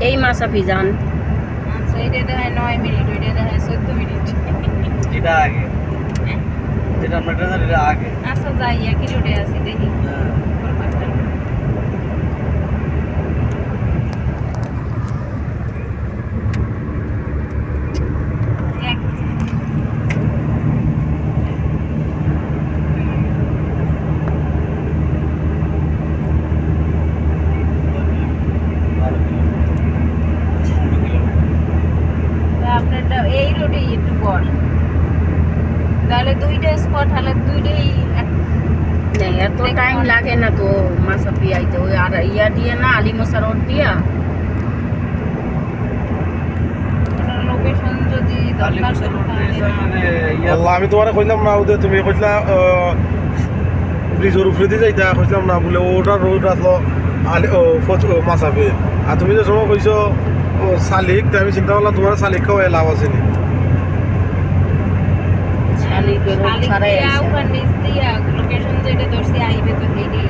এই মাসাফি যান। আচ্ছা এটা দেখায় 9 মিনিট, ওইটা দেখায় 14 মিনিট। এটা আগে, যেটা আমরা এটা আগে। আচ্ছা যাই একই রোডে আছি দেখি। আপনারটা এই রোডেই একটু পর, তাহলে দুইটা স্পট হলে দুইটাই এত টাইম লাগে না তো মাসাফি আইতে, ওই আর ইয়া দিয়ে না আলিমোসা রোড দিয়া। লোকেশন যদি দরকার আমি তোমার কইলাম না ওদের, তুমি কইলা ব্রিজের উপরে দিয়ে যাইতা, কইলাম না বলে ওটা রোড আসলো মাসাফি। আর তুমি যে সময় কইছো শালিক, আমি চিন্তা করলাম তোমার শালিক খাওয়াই লাভ আছে নি। শালিকের রোড ছাড়াই আইছে। লোকেশন যেটা ধরছি আইবে তো হেডি